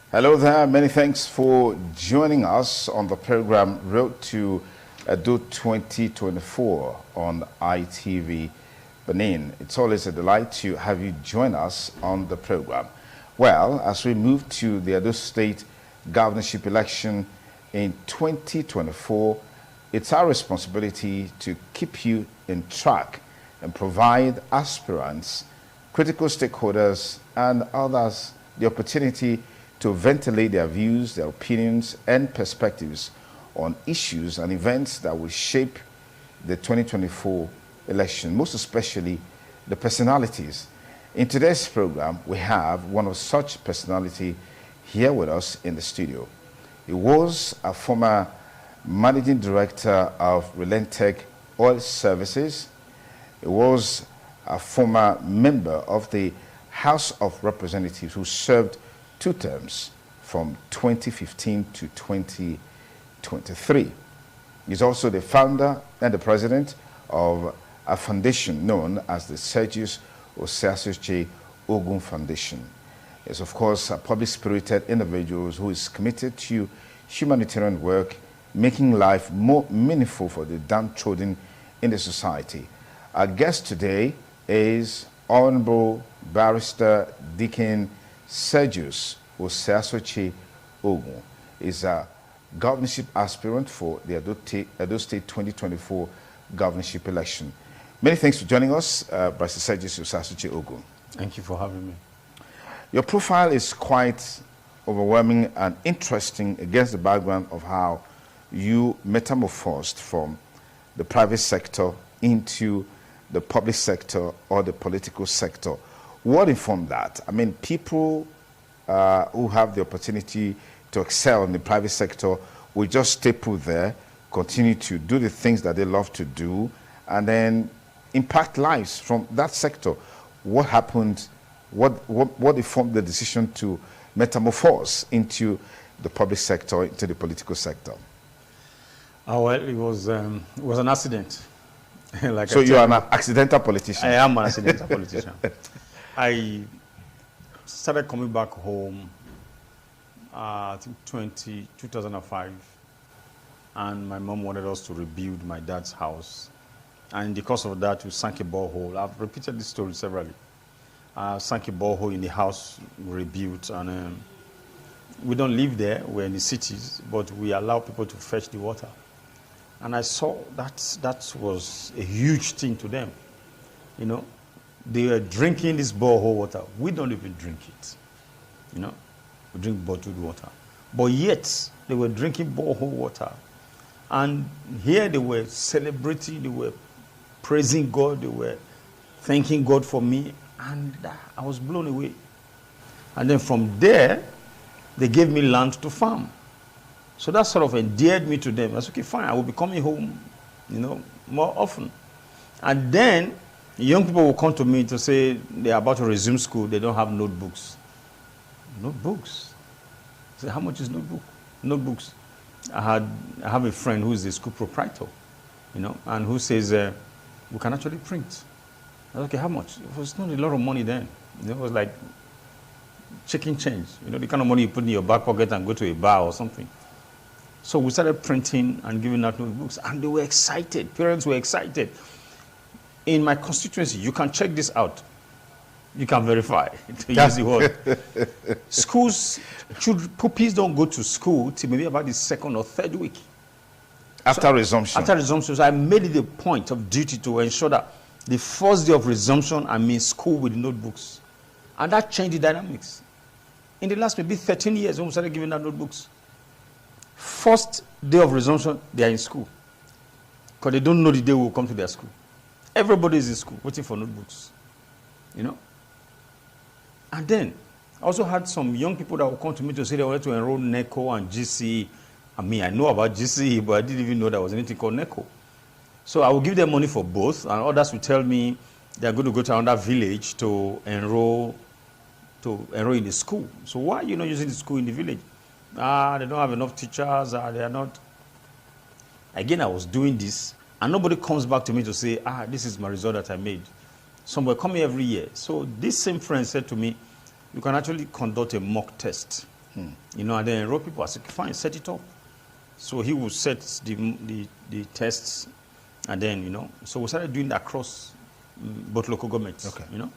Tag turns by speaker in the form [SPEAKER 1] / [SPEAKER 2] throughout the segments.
[SPEAKER 1] Hello there, many thanks for joining us on the program Road to Edo 2024 on ITV Benin. It's always a delight to have you join us on the program. Well, as we move to the Edo State governorship election in 2024, it's our responsibility to keep you in track and provide aspirants, critical stakeholders, and others the opportunity to ventilate their views, their opinions, and perspectives on issues and events that will shape the 2024 election, most especially the personalities. In today's program, we have one of such personality here with us in the studio. He was a former managing director of Relentec Oil Services. He was a former member of the House of Representatives who served 2 terms from 2015 to 2023. He's also the founder and the president of a foundation known as the SERGIUS OGUN Foundation. He's of course a public-spirited individual who is committed to humanitarian work, making life more meaningful for the downtrodden in the society. Our guest today is Honorable Barrister Deacon SERGIUS OGUN. Is a governorship aspirant for the Edo State 2024 governorship election. Many thanks for joining us, Barrister SERGIUS OGUN.
[SPEAKER 2] Thank you for having me.
[SPEAKER 1] Your profile is quite overwhelming and interesting against the background of how you metamorphosed from the private sector into the public sector or the political sector. What informed that? I mean, people who have the opportunity to excel in the private sector will just stay put there, continue to do the things that they love to do, and then impact lives from that sector. What happened? What informed the decision to metamorphose into the public sector, into the political sector?
[SPEAKER 2] Well, it was an accident. Like
[SPEAKER 1] so you are an accidental politician?
[SPEAKER 2] I am an accidental politician. I started coming back home, I think 2005, and my mom wanted us to rebuild my dad's house. And because of that, we sank a borehole. I've repeated this story severally. Sank a borehole in the house we rebuilt, and we don't live there, we're in the cities, but we allow people to fetch the water. And I saw that was a huge thing to them. You know, they were drinking this borehole water. We don't even drink it. You know, we drink bottled water. But yet, they were drinking borehole water. And here they were celebrating, they were praising God, they were thanking God for me. And I was blown away. And then from there, they gave me land to farm. So that sort of endeared me to them. I said, okay, fine, I will be coming home, you know, more often. And then young people will come to me to say they're about to resume school, they don't have notebooks. Notebooks? I said, how much is notebook? Notebooks. I have a friend who is a school proprietor, you know, and who says, we can actually print. I said, okay, how much? It was not a lot of money then. You know, it was like chicken change. You know, the kind of money you put in your back pocket and go to a bar or something. So we started printing and giving out notebooks, and they were excited. Parents were excited. In my constituency, you can check this out. You can verify, to use the word. Schools, pupils don't go to school till maybe about the 2nd or 3rd week.
[SPEAKER 1] After resumption? After
[SPEAKER 2] resumption. So I made it a point of duty to ensure that the first day of resumption, I'm in school with notebooks. And that changed the dynamics. In the last maybe 13 years, when we started giving out notebooks, first day of resumption, they are in school. Because they don't know the day we will come to their school. Everybody is in school, waiting for notebooks. You know? And then, I also had some young people that would come to me to say they wanted to enroll NECO and GCE. I mean, I know about GCE, but I didn't even know there was anything called NECO. So I will give them money for both, and others will tell me they're going to go to another village to enroll in the school. So why are you not using the school in the village? They don't have enough teachers, they are not. Again, I was doing this, and nobody comes back to me to say, this is my result that I made. Some were coming every year. So this same friend said to me, you can actually conduct a mock test. You know, and then enroll people. I said, fine, set it up. So he would set the tests, and then, you know, so we started doing that across both local governments, you know.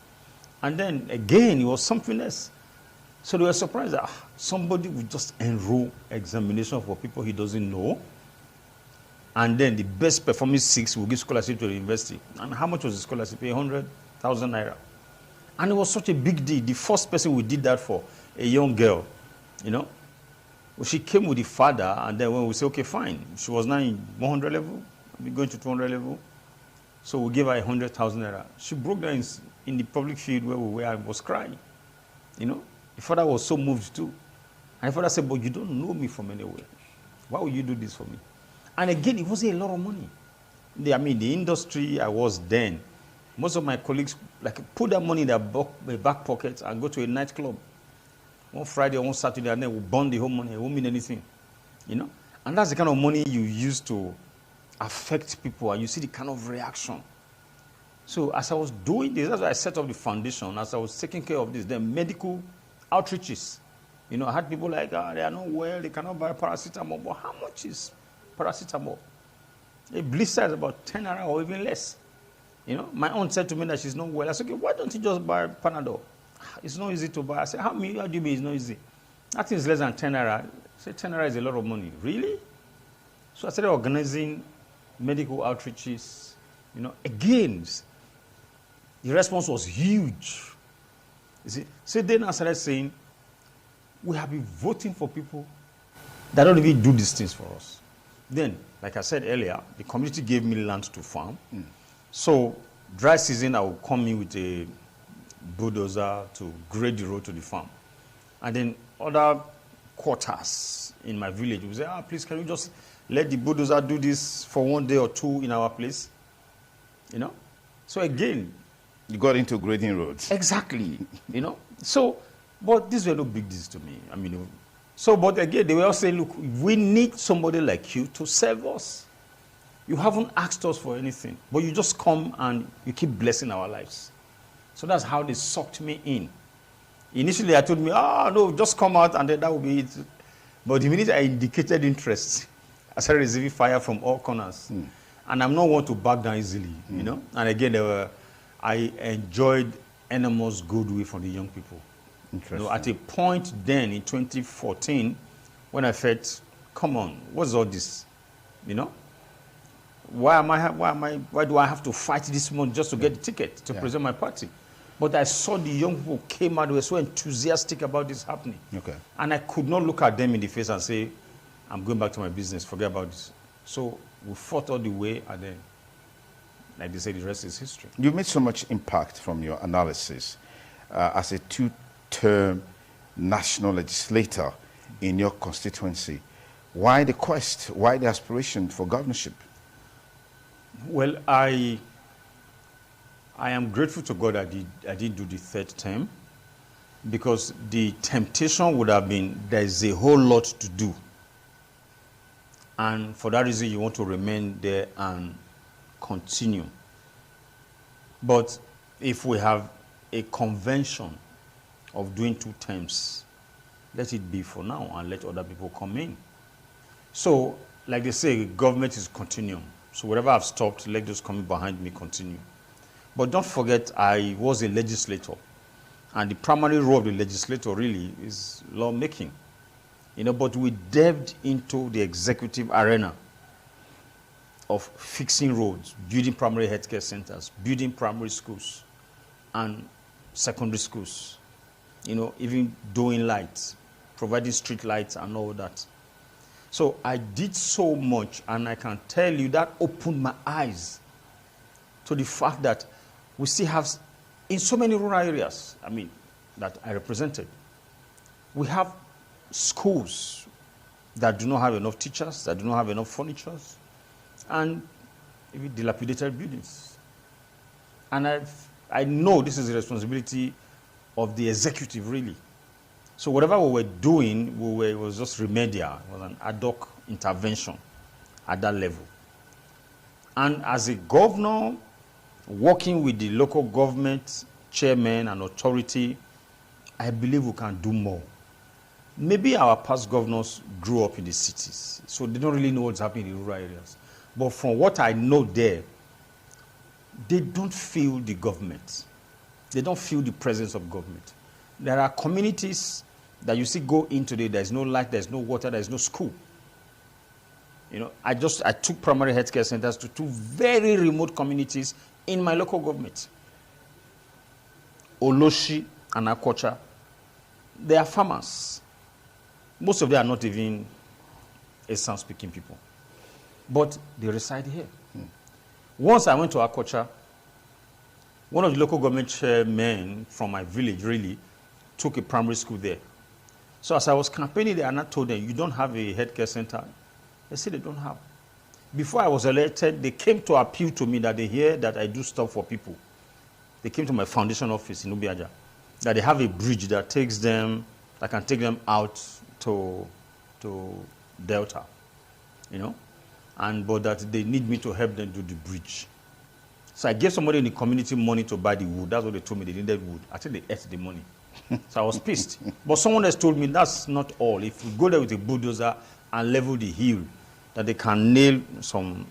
[SPEAKER 2] And then, again, it was something else. So they were surprised that somebody would just enroll examination for people he doesn't know, and then the best performing 6 will give scholarship to the university. And how much was the scholarship? 100,000 naira. And it was such a big deal. The first person we did that for, a young girl, you know, she came with the father, and then when we say, okay, fine, she was now in 100 level, going to 200 level, so we gave her 100,000 naira. She broke down in the public field where we were and was crying, you know. The father was so moved too. And the father said, but you don't know me from anywhere. Why would you do this for me? And again, it wasn't a lot of money. I mean, the industry I was then, most of my colleagues like put that money in their back pocket and go to a nightclub. One Friday or one Saturday, and then we burn the whole money. It won't mean anything, you know. And that's the kind of money you use to affect people, and you see the kind of reaction. So as I was doing this, that's why I set up the foundation. As I was taking care of this, then medical outreaches. You know, I had people like, they are not well, they cannot buy paracetamol. But how much is paracetamol? A blister is about 10 naira or even less. You know, my aunt said to me that she's not well. I said, okay, why don't you just buy Panadol? It's not easy to buy. I said, how do you mean it's not easy? That thing is less than 10 naira. I said, 10 naira is a lot of money. Really? So I started organizing medical outreaches. You know, again, the response was huge. You see? So then I started saying, we have been voting for people that don't even do these things for us. Then, like I said earlier, the community gave me land to farm. So dry season, I would come in with a bulldozer to grade the road to the farm. And then other quarters in my village would say, please, can you just let the bulldozer do this for 1 day or 2 in our place? You know? So again,
[SPEAKER 1] you got into grading roads.
[SPEAKER 2] Exactly. You know? So, but these were no big deals to me. I mean, so, but again, they were all saying, look, we need somebody like you to serve us. You haven't asked us for anything, but you just come and you keep blessing our lives. So that's how they sucked me in. Initially, I told me, no, just come out and then that will be it. But the minute I indicated interest, I started receiving fire from all corners. And I'm not one to back down easily, you know. And again, I enjoyed enormous goodwill from the young people. You know, at a point then in 2014, when I felt, come on, what's all this? You know? Why do I have to fight this month just to get the ticket to present my party? But I saw the young people came out, they were so enthusiastic about this happening. And I could not look at them in the face and say, I'm going back to my business, forget about this. So we fought all the way, and then, like they say, the rest is history.
[SPEAKER 1] You made so much impact from your analysis as a 2-term national legislator in your constituency. Why the quest? Why the aspiration for governorship?
[SPEAKER 2] Well, I am grateful to God I did do the 3rd term, because the temptation would have been there's a whole lot to do. And for that reason, you want to remain there and continue. But if we have a convention of doing 2 terms, let it be for now and let other people come in. So, like they say, government is continuum. So whatever I've stopped, let those coming behind me continue. But don't forget, I was a legislator. And the primary role of the legislator really is lawmaking. You know, but we delved into the executive arena of fixing roads, building primary healthcare centers, building primary schools and secondary schools. You know, even doing lights, providing street lights and all that. So I did so much, and I can tell you that opened my eyes to the fact that we still have, in so many rural areas, I mean, that I represented, we have schools that do not have enough teachers, that do not have enough furniture, and even dilapidated buildings. And I know this is the responsibility of the executive, really. So whatever we were doing, it was just remedial. It was an ad hoc intervention at that level. And as a governor, working with the local government chairman and authority, I believe we can do more. maybe our past governors grew up in the cities, so they don't really know what's happening in the rural areas. But from what I know there, they don't feel the government. They don't feel the presence of government. There are communities that you see go in today, there's no light, there's no water, there's no school. You know, I took primary healthcare centers to 2 very remote communities in my local government. Oloshi and Akocha. They are farmers. Most of them are not even Esan-speaking people. But they reside here. Once I went to Akocha, one of the local government chairmen from my village really took a primary school there. So as I was campaigning there, and I told them, you don't have a healthcare center? They said they don't have. Before I was elected, they came to appeal to me that they hear that I do stuff for people. They came to my foundation office in Ubiaja, that they have a bridge that takes them, that can take them out to Delta, you know, but that they need me to help them do the bridge. So I gave somebody in the community money to buy the wood. That's what they told me. They needed wood. I think they ate the money. So I was pissed. But someone else told me that's not all. If you go there with a bulldozer and level the hill, that they can nail some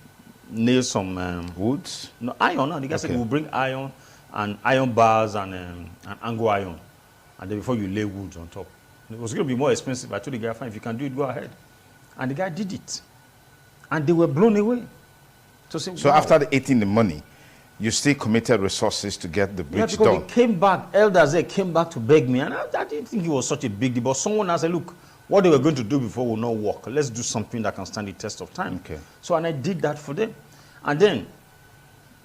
[SPEAKER 1] woods?
[SPEAKER 2] No, iron. No, the guy said we'll bring iron and iron bars and angle iron. And then before you lay woods on top. It was going to be more expensive. I told the guy, fine, if you can do it, go ahead. And the guy did it. And they were blown away. So wow.
[SPEAKER 1] After eating the money, you still committed resources to get the bridge done?
[SPEAKER 2] Yeah, because they came back, elders there came back to beg me. And I didn't think it was such a big deal. But someone else said, look, what they were going to do before will not work. Let's do something that can stand the test of time.
[SPEAKER 1] Okay.
[SPEAKER 2] So, and I did that for them. And then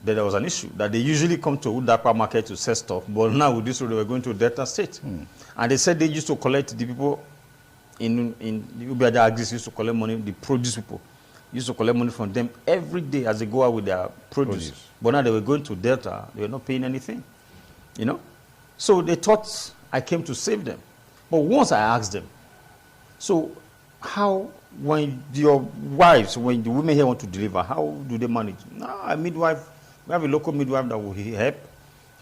[SPEAKER 2] there was an issue that they usually come to Udakwa market to sell stuff. But now with this road, they were going to Delta State. And they said they used to collect the people in the Ubiaja Agris used to collect money, the produce people used to collect money from them every day as they go out with their produce. But now they were going to Delta, they were not paying anything, you know. So they thought I came to save them. But once I asked them, so how, when your wives, when the women here want to deliver, how do they manage? No, a midwife, we have a local midwife that will help.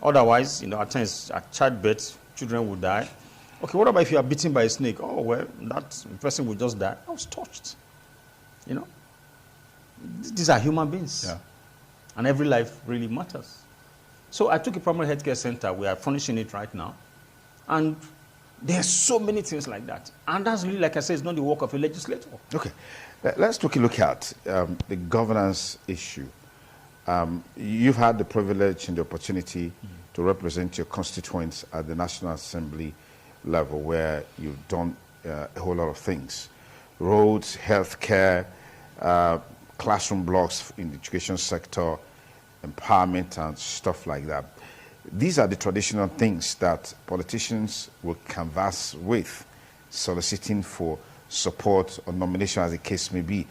[SPEAKER 2] Otherwise, you know, at times at childbirth, children will die. Okay, what about if you are bitten by a snake? Oh, well, that person will just die. I was touched, you know. These are human beings.
[SPEAKER 1] Yeah.
[SPEAKER 2] And every life really matters. So I took a primary healthcare center. We are furnishing it right now. And there are so many things like that. And that's really, like I said, it's not the work of a legislator.
[SPEAKER 1] Okay. Let's take a look at the governance issue. You've had the privilege and the opportunity to represent your constituents at the National Assembly level, where you've done a whole lot of things. Roads, healthcare, classroom blocks in the education sector, empowerment and stuff like that. These are the traditional things that politicians will canvass with, soliciting for support or nomination as the case may be.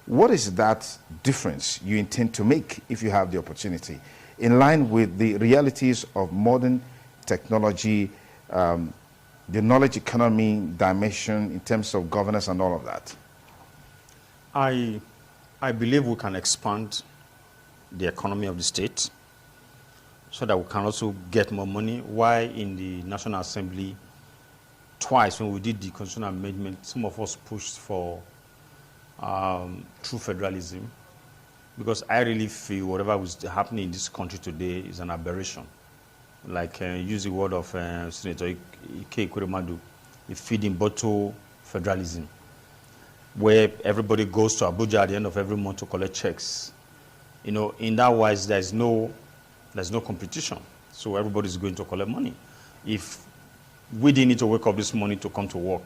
[SPEAKER 1] What is that difference you intend to make if you have the opportunity, in line with the realities of modern technology, the knowledge economy dimension in terms of governance and all of that?
[SPEAKER 2] I believe we can expand the economy of the state so that we can also get more money. Why in the National Assembly, twice when we did the constitutional amendment, some of us pushed for true federalism, because I really feel whatever was happening in this country today is an aberration. Like use the word of Senator Ike Ekweremadu, a feeding bottle federalism, where everybody goes to Abuja at the end of every month to collect checks. You know, in that wise, there's no competition. So everybody's going to collect money. If we didn't need to wake up this morning to come to work,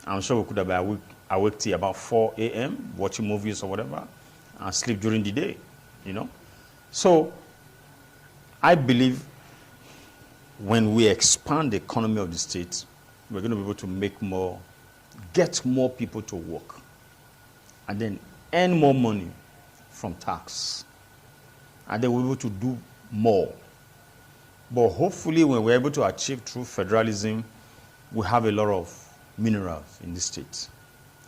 [SPEAKER 2] I'm sure we could have been awake till about 4 a.m. watching movies or whatever, and sleep during the day, you know. So I believe when we expand the economy of the state, we're going to be able to make more, get more people to work, and then earn more money from tax. And then we're able to do more. But hopefully when we're able to achieve true federalism, we have a lot of minerals in the state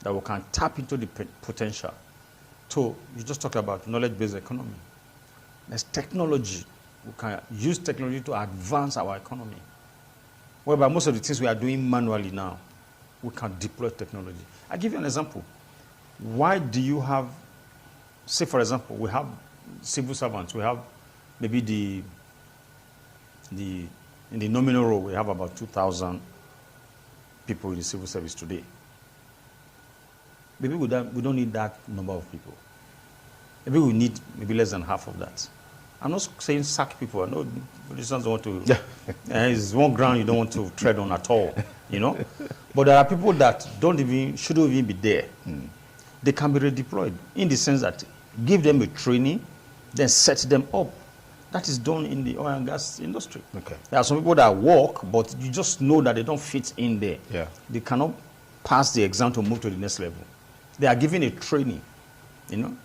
[SPEAKER 2] that we can tap into the potential. So you just talked about knowledge-based economy. There's technology. We can use technology to advance our economy. Whereby most of the things we are doing manually now, we can deploy technology. I give you an example. Why do you have, say for example, we have civil servants, we have maybe in the nominal role, we have about 2,000 people in the civil service today. Maybe we don't need that number of people. Maybe we need maybe less than half of that. I'm not saying sack people. I know politicians don't want to. Yeah. It's one ground you don't want to tread on at all, you know. But there are people that shouldn't even be there. They can be redeployed in the sense that give them a training, then set them up. That is done in the oil and gas industry. Okay. There are some people that work, but you just know that they don't fit in there. Yeah. They cannot pass the exam to move to the next level. They are given a training, you know.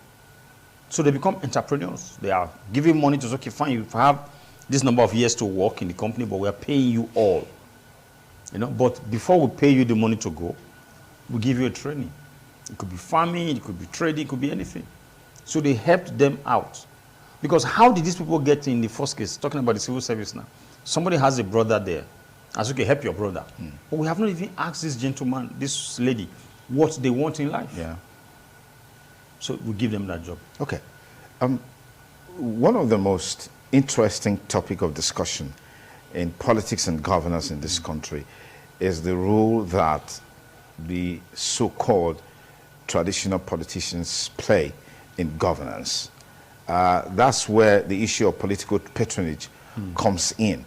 [SPEAKER 2] So they become entrepreneurs. They are giving money to say, okay, fine, you have this number of years to work in the company, but we are paying you all. You know, but before we pay you the money to go, we give you a training. It could be farming, it could be trading, it could be anything. So they helped them out. Because how did these people get in the first case? Talking about the civil service now. Somebody has a brother there. I said, okay, help your brother. But we have not even asked this gentleman, this lady, what they want in life. Yeah. So we give them that job.
[SPEAKER 1] Okay. One of the most interesting topic of discussion in politics and governance in this country is the role that the so-called traditional politicians play in governance. That's where the issue of political patronage comes in.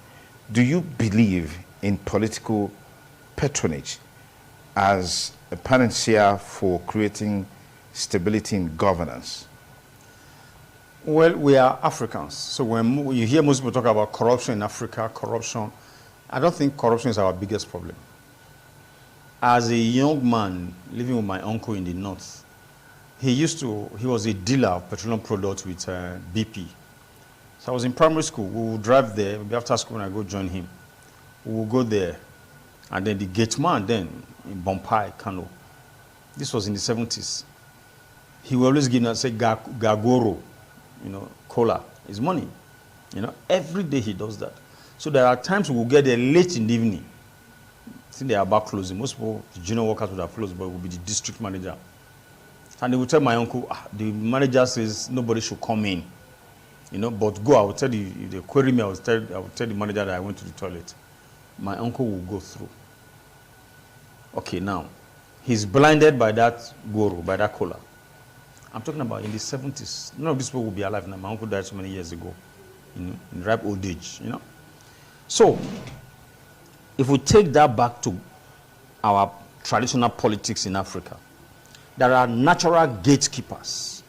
[SPEAKER 1] Do you believe in political patronage as a panacea for creating stability in governance?
[SPEAKER 2] Well, we are Africans. So when you hear most people talk about corruption in Africa, I don't think corruption is our biggest problem. As a young man living with my uncle in the north, he was a dealer of petroleum products with BP. So I was in primary school. We would drive there. Maybe after school when I go join him, we would go there. And then the gate man then in Bompai, Kano. This was in the 70s. He would always give us, say, Gagoro, you know, cola, his money. You know, every day he does that. So there are times we will get there late in the evening. I think they are about closing. Most people, the junior workers would have closed, but it will be the district manager. And they will tell my uncle, the manager says nobody should come in. You know, but go, I will tell you, if they query me, I will tell the manager that I went to the toilet. My uncle will go through. Okay, now, he's blinded by that goro, by that cola. I'm talking about in the 70s. None of these people will be alive now. My uncle died so many years ago, you know, in ripe old age, you know. So, if we take that back to our traditional politics in Africa, there are natural gatekeepers.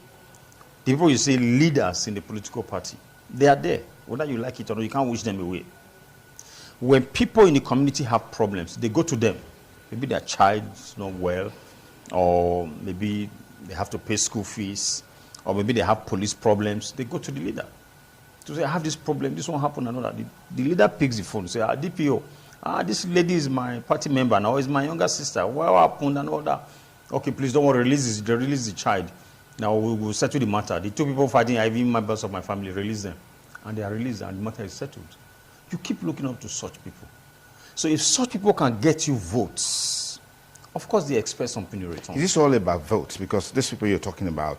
[SPEAKER 2] The people you say leaders in the political party, they are there. Whether you like it or not, you can't wish them away. When people in the community have problems, they go to them. Maybe their child is not well, or maybe they have to pay school fees, or maybe they have police problems. They go to the leader to say, I have this problem, this won't happen, and all that. The leader picks the phone and says, DPO, this lady is my party member now, is my younger sister. What happened and all that? Okay, please don't worry, release the child. Now we will settle the matter. The two people fighting are even members of my family, release them. And they are released and the matter is settled. You keep looking up to such people. So if such people can get you votes, of course they expect something in return.
[SPEAKER 1] Is this all about votes? Because these people you're talking about,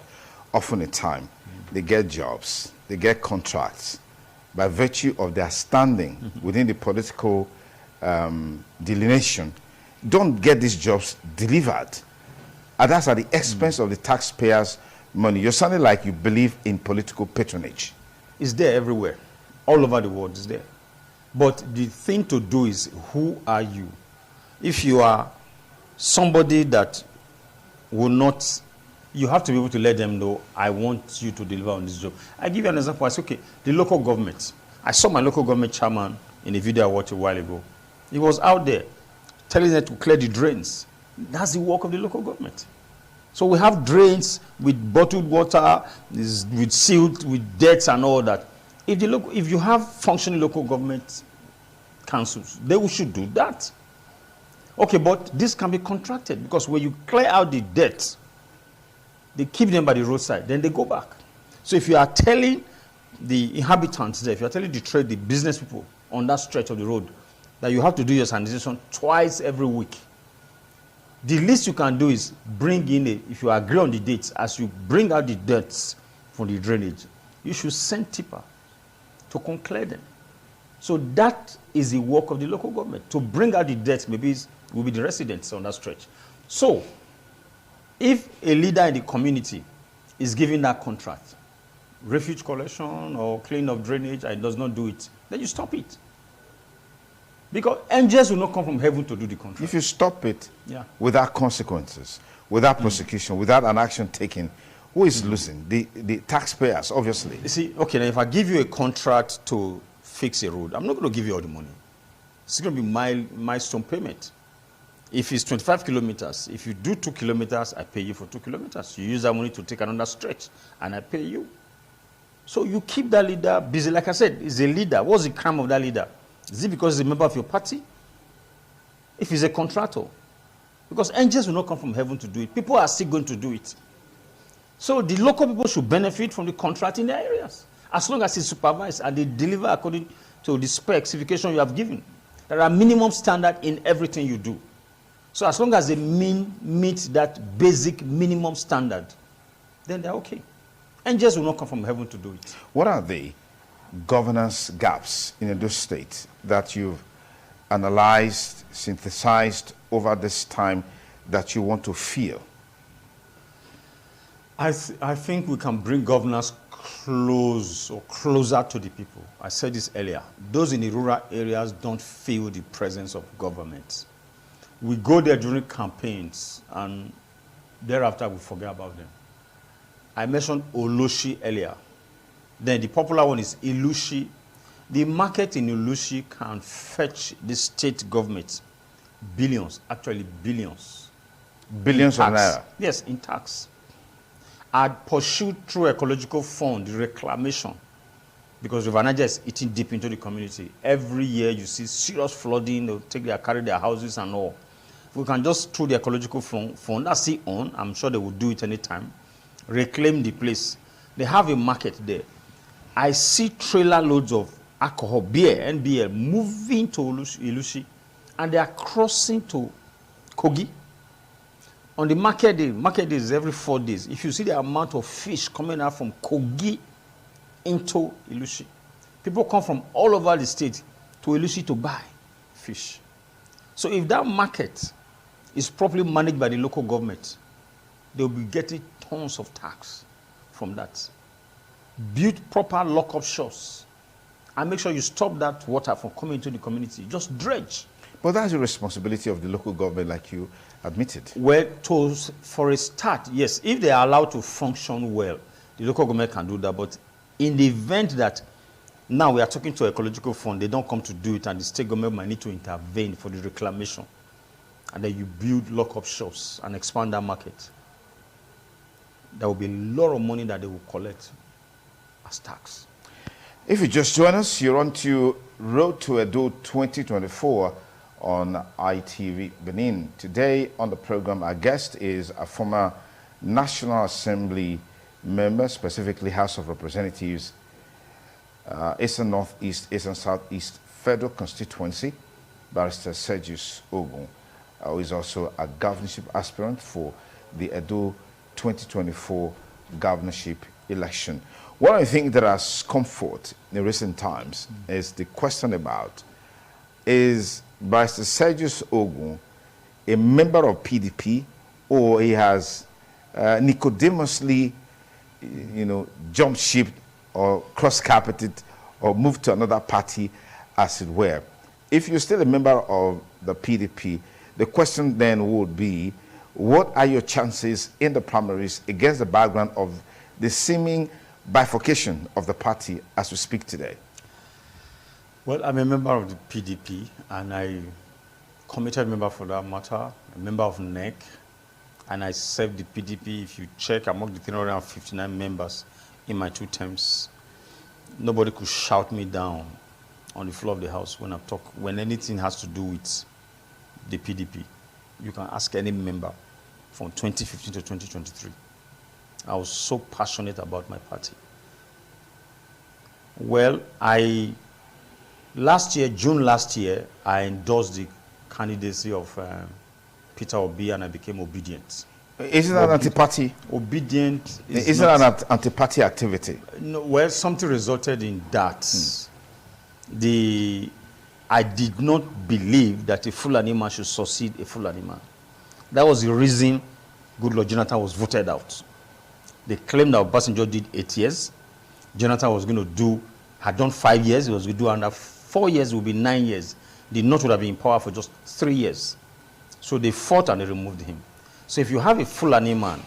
[SPEAKER 1] often in time, they get jobs, they get contracts by virtue of their standing within the political delineation, don't get these jobs delivered. And that's at the expense of the taxpayers' money. You're sounding like you believe in political patronage.
[SPEAKER 2] It's there everywhere. All over the world, it's there. But the thing to do is, who are you? If you are somebody that will not, you have to be able to let them know, I want you to deliver on this job. I give you an example. I say, okay, the local government. I saw my local government chairman in a video I watched a while ago. He was out there telling them to clear the drains. That's the work of the local government. So we have drains with bottled water, with silt, with debts and all that. If you have functioning local government councils, they should do that. Okay, but this can be contracted because when you clear out the debt, they keep them by the roadside, then they go back. So if you are telling the inhabitants there, if you are telling the trade, the business people on that stretch of the road, that you have to do your sanitation twice every week, The least you can do is bring in if you agree on the dates, as you bring out the dirt from the drainage, you should send tipper to clear them. So that is the work of the local government, to bring out the dirt. Maybe it will be the residents on that stretch. So if a leader in the community is given that contract, refuge collection or cleaning of drainage, and does not do it, then you stop it. Because angels will not come from heaven to do the contract.
[SPEAKER 1] If you stop it without consequences, without prosecution, without an action taken, who is losing? The taxpayers, obviously.
[SPEAKER 2] You see, okay, now if I give you a contract to fix a road, I'm not going to give you all the money. It's going to be milestone payment. If it's 25 kilometers, if you do 2 kilometers, I pay you for 2 kilometers. You use that money to take another stretch, and I pay you. So you keep that leader busy. Like I said, he's a leader. What's the crime of that leader? Is it because he's a member of your party? If he's a contractor? Because angels will not come from heaven to do it. People are still going to do it. So the local people should benefit from the contract in their areas, as long as it's supervised and they deliver according to the specification you have given. There are minimum standards in everything you do. So as long as they meet that basic minimum standard, then they're okay. Angels will not come from heaven to do it.
[SPEAKER 1] What are the governance gaps in Edo State that you've analyzed, synthesized over this time that you want to fill?
[SPEAKER 2] I think we can bring governance closer to the people. I said this earlier. Those in the rural areas don't feel the presence of government. We go there during campaigns, and thereafter we forget about them. I mentioned Oloshi earlier. Then the popular one is Ilushi. The market in Ilushi can fetch the state government billions, actually billions.
[SPEAKER 1] Billions of naira?
[SPEAKER 2] Yes, in tax. I'd pursued through ecological fund the reclamation, because River Niger is eating deep into the community. Every year you see serious flooding, they'll carry their houses and all. If we can just, through the ecological fund, that's it on, I'm sure they will do it anytime, reclaim the place. They have a market there. I see trailer loads of alcohol, beer, NBL, moving to Ilushi, and they are crossing to Kogi. On the market day is every 4 days. If you see the amount of fish coming out from Kogi into Ilushi, people come from all over the state to Ilushi to buy fish. So if that market is properly managed by the local government, they'll be getting tons of tax from that. Build proper lock-up shops and make sure you stop that water from coming into the community. Just dredge.
[SPEAKER 1] But that's the responsibility of the local government, like you admitted.
[SPEAKER 2] Well, for a start, yes, if they are allowed to function well, the local government can do that. But in the event that now we are talking to ecological fund, they don't come to do it, and the state government might need to intervene for the reclamation, and then you build lock-up shops and expand that market, there will be a lot of money that they will collect as tax.
[SPEAKER 1] If you just join us, you're on to Road to Edo 2024 on ITV Benin. Today on the program, our guest is a former National Assembly member, specifically House of Representatives, Eastern Northeast, Eastern Southeast Federal Constituency, Barrister SERGIUS OGUN, who is also a governorship aspirant for the Edo 2024 governorship election. One of the things that has come forth in recent times is the question about, is Barrister SERGIUS OGUN a member of PDP, or he has Nicodemously, jumped ship or cross-carpeted or moved to another party, as it were? If you're still a member of the PDP, the question then would be, what are your chances in the primaries against the background of the seeming bifurcation of the party as we speak today?
[SPEAKER 2] Well, I'm a member of the PDP, and I committed member for that matter, a member of NEC, and I served the PDP. If you check among the 359 members in my 2 terms, nobody could shout me down on the floor of the House when anything has to do with the PDP. You can ask any member from 2015 to 2023. I was so passionate about my party. Well, June last year, I endorsed the candidacy of Peter Obi and I became obedient.
[SPEAKER 1] Isn't that anti-party?
[SPEAKER 2] Obedient
[SPEAKER 1] Isn't that an anti-party activity?
[SPEAKER 2] No, well, something resulted in that. I did not believe that a Fulani man should succeed a Fulani man. That was the reason Goodluck Jonathan was voted out. They claimed that Obasanjo did 8 years. Jonathan was going to had done 5 years. He was going to do another 4 years, it would be 9 years. The North would have been in power for just 3 years. So they fought and they removed him. So if you have a Fulani man,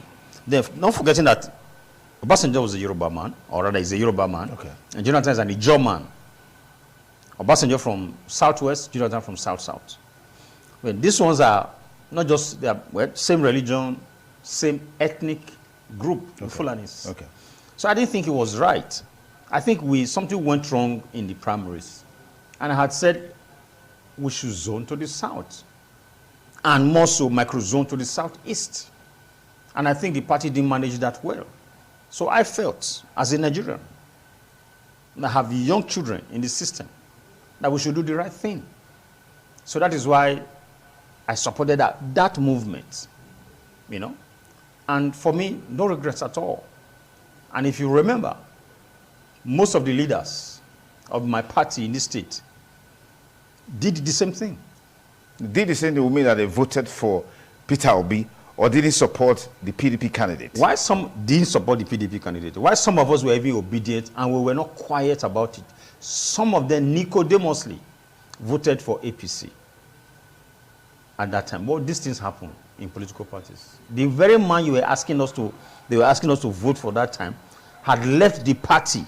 [SPEAKER 2] then not forgetting that Obasanjo was a Yoruba man, or rather he's a Yoruba man, okay, and Jonathan is an Ijaw man. Obasanjo from Southwest, Jonathan from South-South. Well, these ones are not just, they are same religion, same ethnic group, the Fulanis. Okay. So I didn't think it was right. I think something went wrong in the primaries. And I had said we should zone to the south. And more so, micro-zone to the southeast. And I think the party didn't manage that well. So I felt, as a Nigerian, that I have young children in the system, that we should do the right thing. So that is why I supported that movement, you know. And for me, no regrets at all. And if you remember, most of the leaders of my party in this state did the same thing.
[SPEAKER 1] Did the same thing would mean that they voted for Peter Obi, or did they support the PDP candidate?
[SPEAKER 2] Why some didn't support the PDP candidate? Why some of us were even obedient and we were not quiet about it? Some of them nicodemously voted for APC at that time. Well, these things happen in political parties. The very man they were asking us to vote for that time had left the party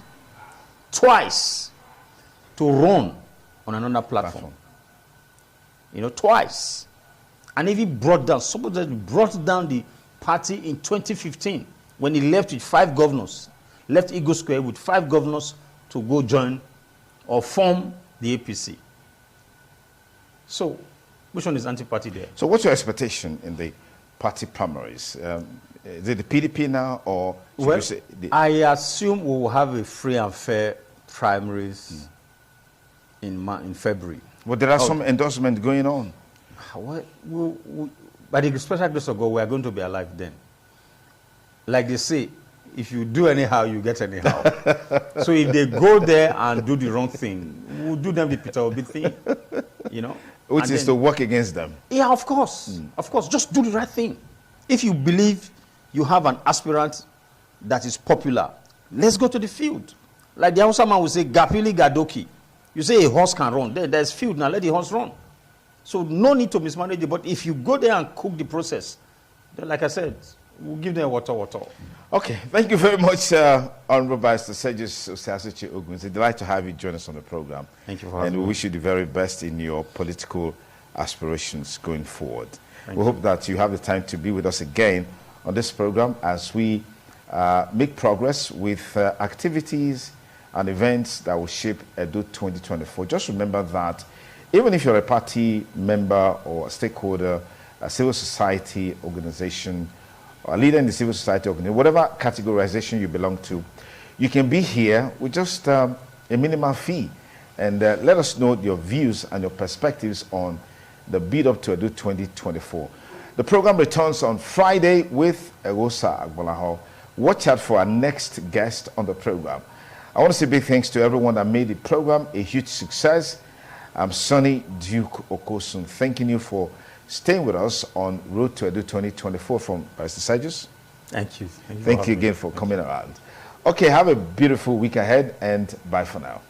[SPEAKER 2] twice to run on another platform. You know, twice. And if he brought down, somebody brought down the party in 2015 when he left with 5 governors, left Edo Square with 5 governors to go join or form the APC. So, which one is anti-party there?
[SPEAKER 1] So what's your expectation in the party primaries? Is it the PDP now, or...
[SPEAKER 2] Well, I assume we will have a free and fair primaries in February.
[SPEAKER 1] Well, there are some endorsements going on.
[SPEAKER 2] By the special grace of God, we are going to be alive then. Like they say, if you do anyhow, you get anyhow. So if they go there and do the wrong thing, we'll do them the Peter Obi thing, you know.
[SPEAKER 1] Which is to work against them.
[SPEAKER 2] Yeah, of course. Of course. Just do the right thing. If you believe you have an aspirant that is popular, let's go to the field. Like the Hausa man will say, Gapili Gadoki. You say a horse can run. There's field now, let the horse run. So no need to mismanage it. But if you go there and cook the process, then like I said, we'll give them water.
[SPEAKER 1] Okay, thank you very much, Honorable Barrister SERGIUS OGUN. It's a delight to have you join us on the program.
[SPEAKER 2] Thank you for having me.
[SPEAKER 1] And we wish you the very best in your political aspirations going forward.
[SPEAKER 2] Thank
[SPEAKER 1] we
[SPEAKER 2] you.
[SPEAKER 1] hope that you have the time to be with us again on this program as we make progress with activities and events that will shape Edo 2024. Just remember that even if you're a party member or a stakeholder, a civil society organization, or a leader in the civil society organization, whatever categorization you belong to, you can be here with just a minimal fee. And let us know your views and your perspectives on the build up to Edo 2024. The program returns on Friday with Egosa Agbolaho. Watch out for our next guest on the program. I want to say big thanks to everyone that made the program a huge success. I'm Sonny Duke Okosun, thanking you for staying with us on Road to Edo 2024 from Barrister SERGIUS.
[SPEAKER 2] Thank you.
[SPEAKER 1] Thank you again for coming around. Okay, have a beautiful week ahead, and bye for now.